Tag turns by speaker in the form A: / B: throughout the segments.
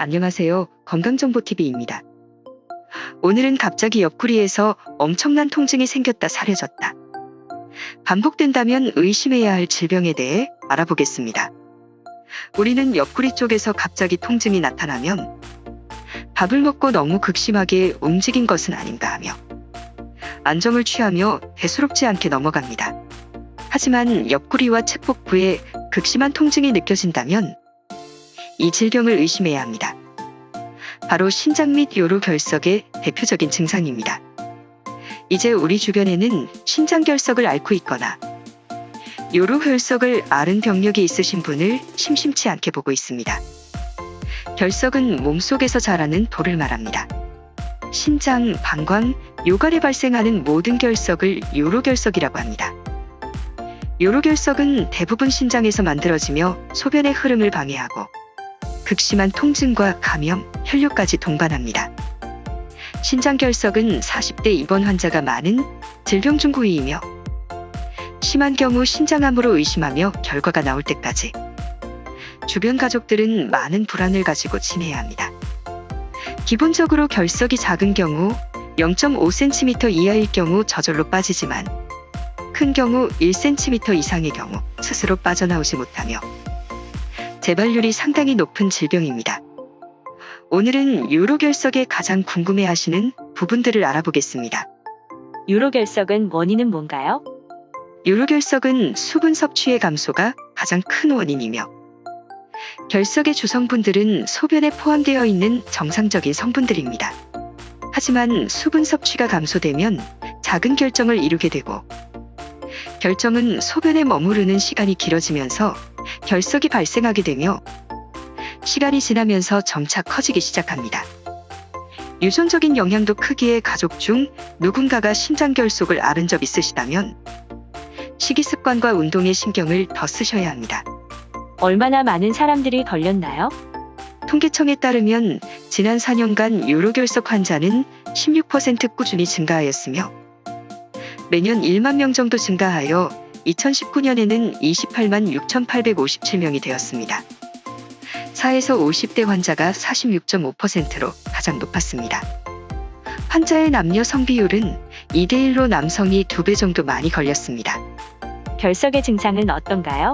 A: 안녕하세요. 건강정보TV입니다. 오늘은 갑자기 옆구리에서 엄청난 통증이 생겼다 사려졌다. 반복된다면 의심해야 할 질병에 대해 알아보겠습니다. 우리는 옆구리 쪽에서 갑자기 통증이 나타나면 밥을 먹고 너무 극심하게 움직인 것은 아닌가 하며 안정을 취하며 대수롭지 않게 넘어갑니다. 하지만 옆구리와 측복부에 극심한 통증이 느껴진다면 이 질병을 의심해야 합니다. 바로 신장 및 요로결석의 대표적인 증상입니다. 이제 우리 주변에는 신장결석을 앓고 있거나 요로결석을 앓은 병력이 있으신 분을 심심치 않게 보고 있습니다. 결석은 몸속에서 자라는 돌을 말합니다. 신장, 방광, 요갈에 발생하는 모든 결석을 요로결석이라고 합니다. 요로결석은 대부분 신장에서 만들어지며 소변의 흐름을 방해하고 극심한 통증과 감염, 혈뇨까지 동반합니다. 신장결석은 40대 입원 환자가 많은 질병 중 9위이며 심한 경우 신장암으로 의심하며 결과가 나올 때까지 주변 가족들은 많은 불안을 가지고 지내야 합니다. 기본적으로 결석이 작은 경우 0.5cm 이하일 경우 저절로 빠지지만 큰 경우 1cm 이상의 경우 스스로 빠져나오지 못하며 재발률이 상당히 높은 질병입니다. 오늘은 요로결석에 가장 궁금해하시는 부분들을 알아보겠습니다.
B: 요로결석은 원인은 뭔가요?
A: 요로결석은 수분 섭취의 감소가 가장 큰 원인이며 결석의 주성분들은 소변에 포함되어 있는 정상적인 성분들입니다. 하지만 수분 섭취가 감소되면 작은 결정을 이루게 되고 결정은 소변에 머무르는 시간이 길어지면서 결석이 발생하게 되며 시간이 지나면서 점차 커지기 시작합니다. 유전적인 영향도 크기에 가족 중 누군가가 신장결석을 앓은 적 있으시다면 식이습관과 운동에 신경을 더 쓰셔야 합니다.
B: 얼마나 많은 사람들이 걸렸나요?
A: 통계청에 따르면 지난 4년간 요로결석 환자는 16% 꾸준히 증가하였으며 매년 1만 명 정도 증가하여 2019년에는 28만 6,857명이 되었습니다. 4에서 50대 환자가 46.5%로 가장 높았습니다. 환자의 남녀 성비율은 2대1로 남성이 2배 정도 많이 걸렸습니다.
B: 결석의 증상은 어떤가요?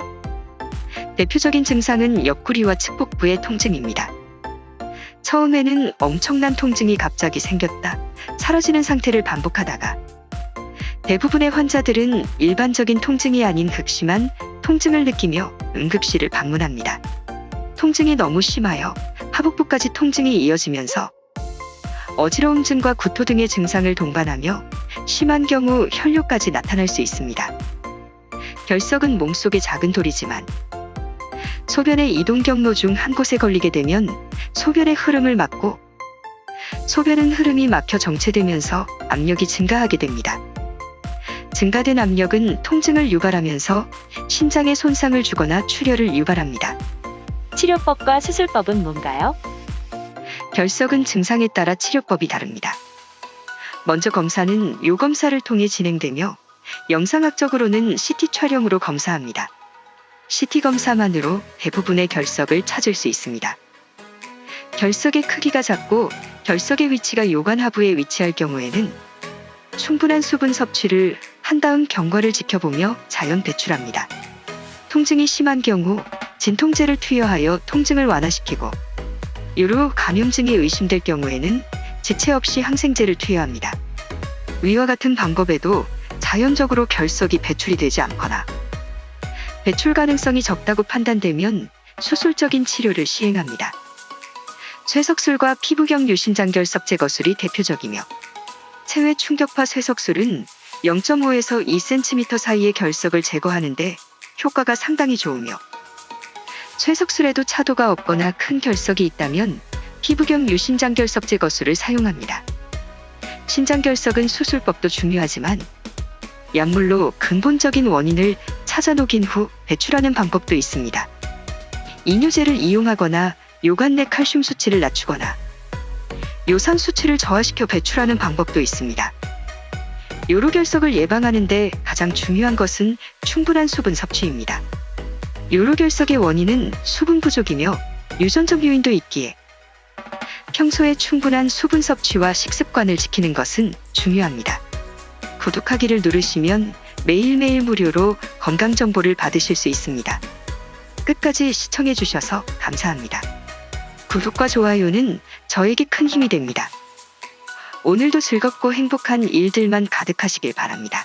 A: 대표적인 증상은 옆구리와 측복부의 통증입니다. 처음에는 엄청난 통증이 갑자기 생겼다 사라지는 상태를 반복하다가 대부분의 환자들은 일반적인 통증이 아닌 극심한 통증을 느끼며 응급실을 방문합니다. 통증이 너무 심하여 하복부까지 통증이 이어지면서 어지러움증과 구토 등의 증상을 동반하며 심한 경우 혈뇨까지 나타날 수 있습니다. 결석은 몸속의 작은 돌이지만 소변의 이동 경로 중 한 곳에 걸리게 되면 소변의 흐름을 막고 소변은 흐름이 막혀 정체되면서 압력이 증가하게 됩니다. 증가된 압력은 통증을 유발하면서 신장에 손상을 주거나 출혈을 유발합니다.
B: 치료법과 수술법은 뭔가요?
A: 결석은 증상에 따라 치료법이 다릅니다. 먼저 검사는 요검사를 통해 진행되며 영상학적으로는 CT 촬영으로 검사합니다. CT 검사만으로 대부분의 결석을 찾을 수 있습니다. 결석의 크기가 작고 결석의 위치가 요관 하부에 위치할 경우에는 충분한 수분 섭취를 한 다음 경과를 지켜보며 자연 배출합니다. 통증이 심한 경우 진통제를 투여하여 통증을 완화시키고 요로 감염증이 의심될 경우에는 지체 없이 항생제를 투여합니다. 위와 같은 방법에도 자연적으로 결석이 배출이 되지 않거나 배출 가능성이 적다고 판단되면 수술적인 치료를 시행합니다. 쇠석술과 피부경 유신장결석 제거술이 대표적이며 체외 충격파 쇠석술은 0.5에서 2cm 사이의 결석을 제거하는데 효과가 상당히 좋으며 쇠석술에도 차도가 없거나 큰 결석이 있다면 피부경 유신장결석 제거술을 사용합니다. 신장결석은 수술법도 중요하지만 약물로 근본적인 원인을 찾아 녹인 후 배출하는 방법도 있습니다. 이뇨제를 이용하거나 요관 내 칼슘 수치를 낮추거나 요산 수치를 저하시켜 배출하는 방법도 있습니다. 요로결석을 예방하는 데 가장 중요한 것은 충분한 수분 섭취입니다. 요로결석의 원인은 수분 부족이며 유전적 요인도 있기에 평소에 충분한 수분 섭취와 식습관을 지키는 것은 중요합니다. 구독하기를 누르시면 매일매일 무료로 건강 정보를 받으실 수 있습니다. 끝까지 시청해 주셔서 감사합니다. 구독과 좋아요는 저에게 큰 힘이 됩니다. 오늘도 즐겁고 행복한 일들만 가득하시길 바랍니다.